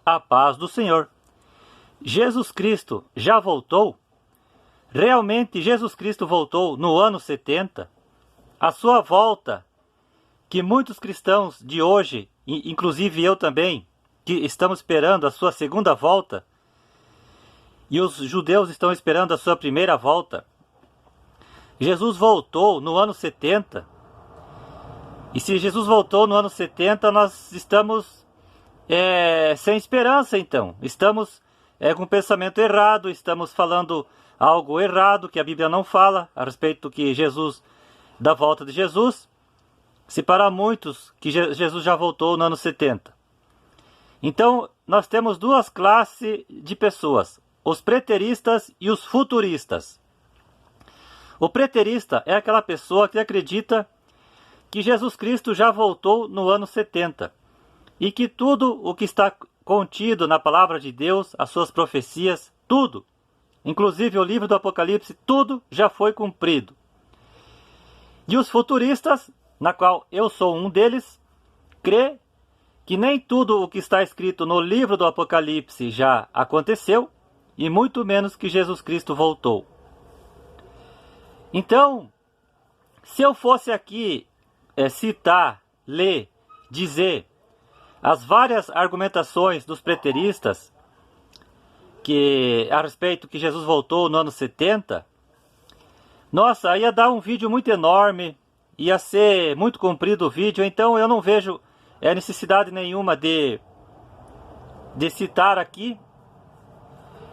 A paz do Senhor. Jesus Cristo já voltou? Realmente Jesus Cristo voltou no ano 70? A sua volta, que muitos cristãos de hoje, inclusive eu também, que estamos esperando a sua segunda volta, e os judeus estão esperando a sua primeira volta. Jesus voltou no ano 70. E se Jesus voltou no ano 70, nós estamos sem esperança, então. Estamos com pensamento errado, estamos falando algo errado que a Bíblia não fala a respeito da volta de Jesus. Se para muitos que Jesus já voltou no ano 70. Então, nós temos duas classes de pessoas, os preteristas e os futuristas. O preterista é aquela pessoa que acredita que Jesus Cristo já voltou no ano 70 e que tudo o que está contido na palavra de Deus, as suas profecias, tudo, inclusive o livro do Apocalipse, tudo já foi cumprido. E os futuristas, na qual eu sou um deles, crê que nem tudo o que está escrito no livro do Apocalipse já aconteceu, e muito menos que Jesus Cristo voltou. Então, se eu fosse aqui citar, ler, dizer as várias argumentações dos preteristas a respeito que Jesus voltou no ano 70, nossa, ia dar um vídeo muito enorme, ia ser muito comprido o vídeo, então eu não vejo necessidade nenhuma de citar aqui.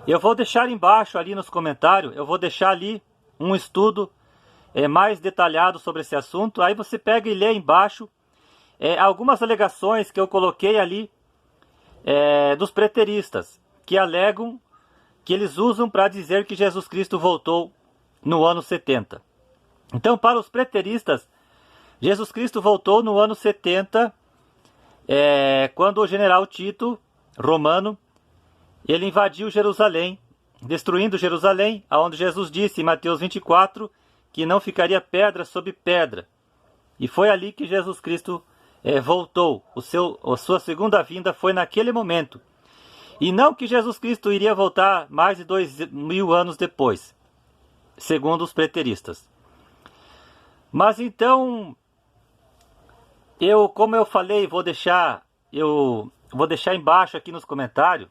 Eu vou deixar embaixo ali nos comentários, eu vou deixar ali um estudo mais detalhado sobre esse assunto. Aí você pega e lê embaixo algumas alegações que eu coloquei ali dos preteristas, que alegam, que eles usam para dizer que Jesus Cristo voltou no ano 70. Então, para os preteristas, Jesus Cristo voltou no ano 70, quando o general Tito, romano, ele invadiu Jerusalém, destruindo Jerusalém, aonde Jesus disse em Mateus 24 que não ficaria pedra sobre pedra. E foi ali que Jesus Cristo voltou. A sua segunda vinda foi naquele momento. E não que Jesus Cristo iria voltar mais de 2000 anos depois, segundo os preteristas. Mas então, como eu falei, vou deixar embaixo aqui nos comentários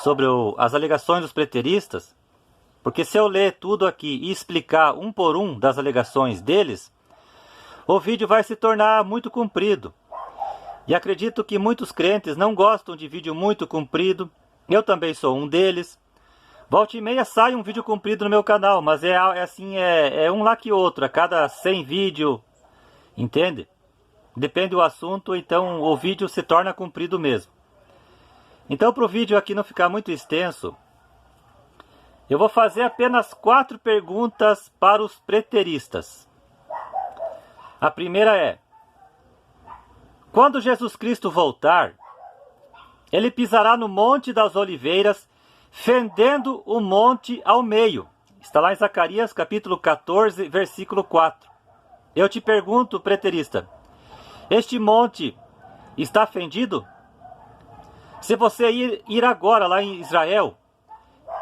sobre as alegações dos preteristas, porque se eu ler tudo aqui e explicar um por um das alegações deles, o vídeo vai se tornar muito comprido. E acredito que muitos crentes não gostam de vídeo muito comprido. Eu também sou um deles. Volta e meia sai um vídeo comprido no meu canal, mas é um lá que outro, a cada 100 vídeos, entende? Depende do assunto, então o vídeo se torna comprido mesmo. Então, para o vídeo aqui não ficar muito extenso, eu vou fazer apenas 4 perguntas para os preteristas. A primeira é: quando Jesus Cristo voltar, ele pisará no Monte das Oliveiras, fendendo o monte ao meio. Está lá em Zacarias capítulo 14, versículo 4. Eu te pergunto, preterista, este monte está fendido? Se você ir agora lá em Israel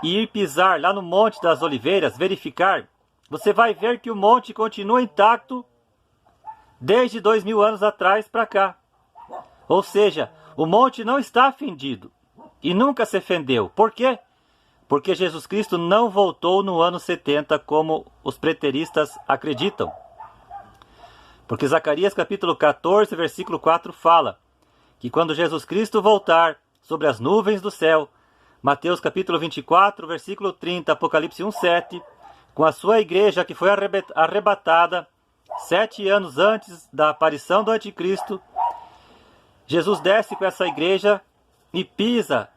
e ir pisar lá no Monte das Oliveiras, verificar, você vai ver que o monte continua intacto desde 2000 anos atrás para cá. Ou seja, o monte não está fendido e nunca se fendeu. Por quê? Porque Jesus Cristo não voltou no ano 70 como os preteristas acreditam. Porque Zacarias capítulo 14, versículo 4 fala que quando Jesus Cristo voltar sobre as nuvens do céu, Mateus capítulo 24, versículo 30, Apocalipse 1, 7, com a sua igreja que foi arrebatada 7 anos antes da aparição do anticristo, Jesus desce com essa igreja e pisa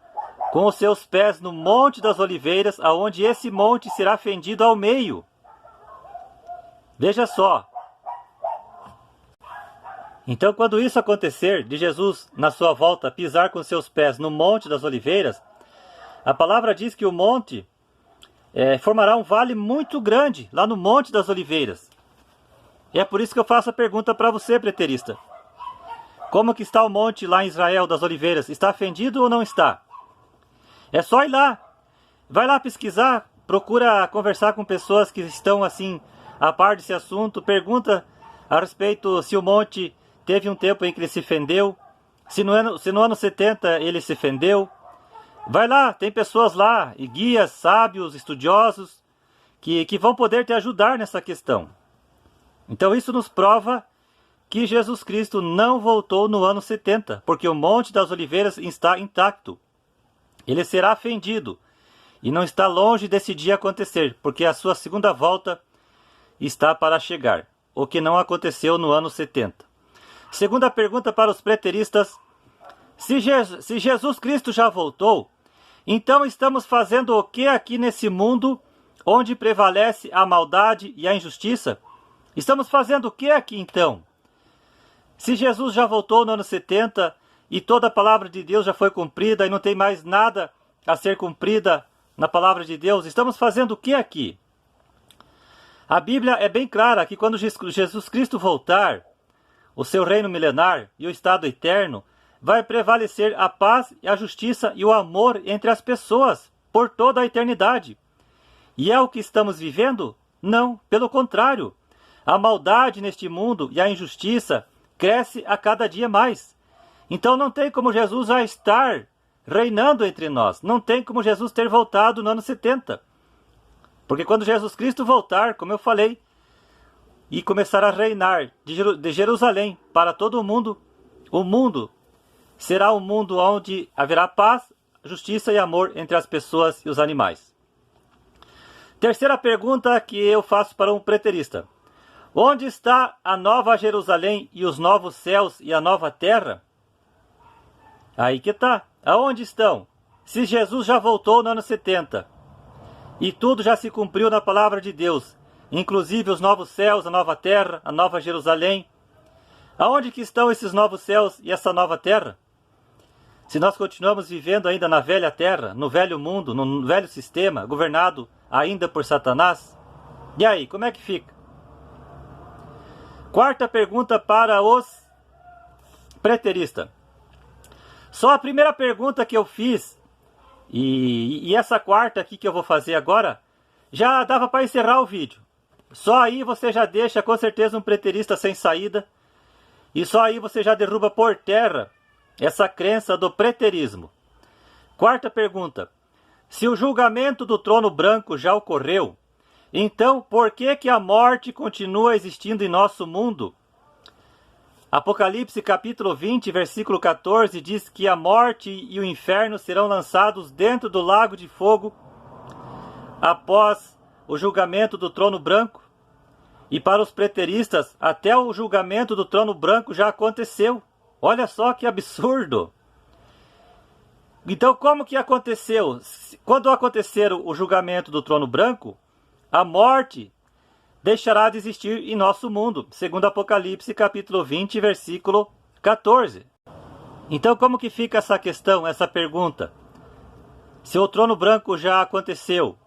com os seus pés no Monte das Oliveiras, aonde esse monte será fendido ao meio. Veja só. Então, quando isso acontecer, de Jesus, na sua volta, pisar com seus pés no Monte das Oliveiras, a palavra diz que o monte formará um vale muito grande, lá no Monte das Oliveiras. E é por isso que eu faço a pergunta para você, preterista. Como que está o monte lá em Israel das Oliveiras? Está fendido ou não está? É só ir lá. Vai lá pesquisar, procura conversar com pessoas que estão assim a par desse assunto, pergunta a respeito se o monte teve um tempo em que ele se fendeu, se no ano 70 ele se fendeu. Vai lá, tem pessoas lá, e guias, sábios, estudiosos, que vão poder te ajudar nessa questão. Então isso nos prova que Jesus Cristo não voltou no ano 70, porque o Monte das Oliveiras está intacto. Ele será fendido, e não está longe desse dia acontecer, porque a sua segunda volta está para chegar, o que não aconteceu no ano 70. Segunda pergunta para os preteristas: se Jesus Cristo já voltou, então estamos fazendo o que aqui nesse mundo onde prevalece a maldade e a injustiça? Estamos fazendo o que aqui então? Se Jesus já voltou no ano 70 e toda a palavra de Deus já foi cumprida e não tem mais nada a ser cumprida na palavra de Deus, estamos fazendo o que aqui? A Bíblia é bem clara que quando Jesus Cristo voltar, o seu reino milenar e o estado eterno, vai prevalecer a paz, a justiça e o amor entre as pessoas por toda a eternidade. E é o que estamos vivendo? Não, pelo contrário. A maldade neste mundo e a injustiça cresce a cada dia mais. Então não tem como Jesus já estar reinando entre nós. Não tem como Jesus ter voltado no ano 70. Porque quando Jesus Cristo voltar, como eu falei, e começar a reinar de Jerusalém para todo o mundo será um mundo onde haverá paz, justiça e amor entre as pessoas e os animais. Terceira pergunta que eu faço para um preterista: onde está a nova Jerusalém e os novos céus e a nova terra? Aí que está. Aonde estão? Se Jesus já voltou no ano 70 e tudo já se cumpriu na palavra de Deus, inclusive os novos céus, a nova terra, a nova Jerusalém, aonde que estão esses novos céus e essa nova terra? Se nós continuamos vivendo ainda na velha terra, no velho mundo, no velho sistema, governado ainda por Satanás, e aí, como é que fica? Quarta pergunta para os preteristas. Só a primeira pergunta que eu fiz, e essa quarta aqui que eu vou fazer agora, já dava para encerrar o vídeo. Só aí você já deixa com certeza um preterista sem saída, e só aí você já derruba por terra essa crença do preterismo. Quarta pergunta: se o julgamento do trono branco já ocorreu, então por que a morte continua existindo em nosso mundo? Apocalipse capítulo 20, versículo 14 diz que a morte e o inferno serão lançados dentro do lago de fogo após o julgamento do trono branco. E para os preteristas, até o julgamento do trono branco já aconteceu. Olha só que absurdo! Então como que aconteceu? Quando acontecer o julgamento do trono branco, a morte deixará de existir em nosso mundo, segundo Apocalipse capítulo 20, versículo 14. Então como que fica essa questão, essa pergunta? Se o trono branco já aconteceu,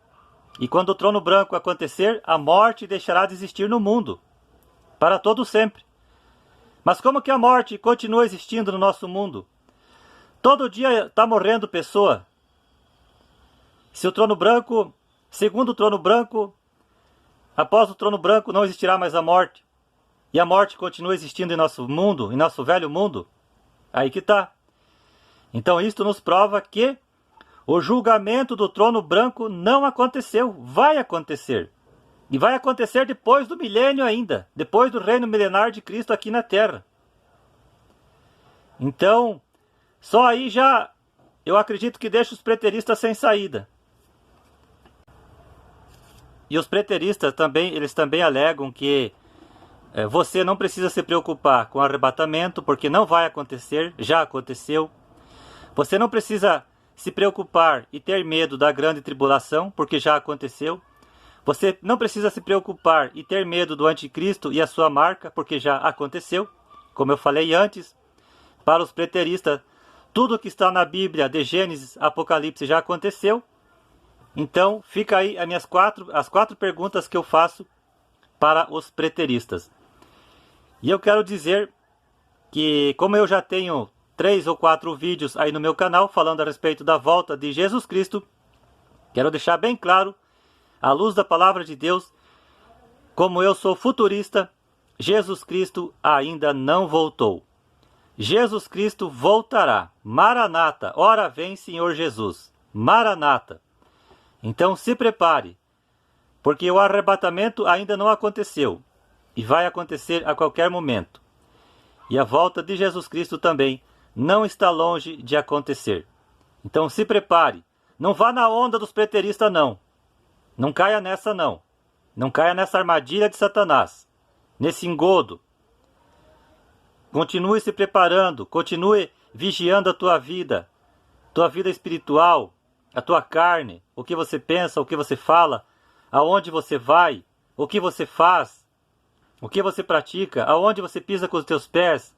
e quando o trono branco acontecer, a morte deixará de existir no mundo, para todo sempre. Mas como que a morte continua existindo no nosso mundo? Todo dia está morrendo pessoa. Se o trono branco, segundo o trono branco, após o trono branco não existirá mais a morte, e a morte continua existindo em nosso mundo, em nosso velho mundo, aí que está. Então isto nos prova que o julgamento do trono branco não aconteceu, vai acontecer. E vai acontecer depois do milênio ainda, depois do reino milenar de Cristo aqui na Terra. Então, só aí já, eu acredito que deixa os preteristas sem saída. E os preteristas também, eles também alegam que você não precisa se preocupar com o arrebatamento, porque não vai acontecer, já aconteceu. Você não precisa se preocupar e ter medo da grande tribulação, porque já aconteceu. Você não precisa se preocupar e ter medo do anticristo e a sua marca, porque já aconteceu. Como eu falei antes, para os preteristas, tudo que está na Bíblia, de Gênesis, Apocalipse, já aconteceu. Então, fica aí as quatro perguntas que eu faço para os preteristas. E eu quero dizer que, como eu já tenho 3 ou 4 vídeos aí no meu canal falando a respeito da volta de Jesus Cristo, quero deixar bem claro, à luz da palavra de Deus, como eu sou futurista, Jesus Cristo ainda não voltou. Jesus Cristo voltará. Maranata, ora vem Senhor Jesus. Maranata. Então se prepare, porque o arrebatamento ainda não aconteceu e vai acontecer a qualquer momento. E a volta de Jesus Cristo também não está longe de acontecer. Então se prepare. Não vá na onda dos preteristas, não. Não caia nessa, não. Não caia nessa armadilha de Satanás, nesse engodo. Continue se preparando, continue vigiando a tua vida espiritual, a tua carne, o que você pensa, o que você fala, aonde você vai, o que você faz, o que você pratica, aonde você pisa com os teus pés.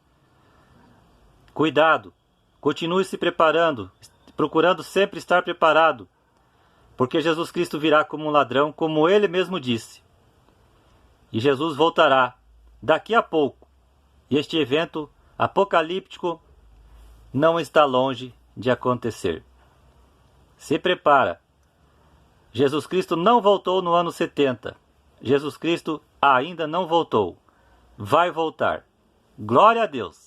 Cuidado, continue se preparando, procurando sempre estar preparado, porque Jesus Cristo virá como um ladrão, como ele mesmo disse. E Jesus voltará daqui a pouco. E este evento apocalíptico não está longe de acontecer. Se prepara. Jesus Cristo não voltou no ano 70. Jesus Cristo ainda não voltou. Vai voltar. Glória a Deus.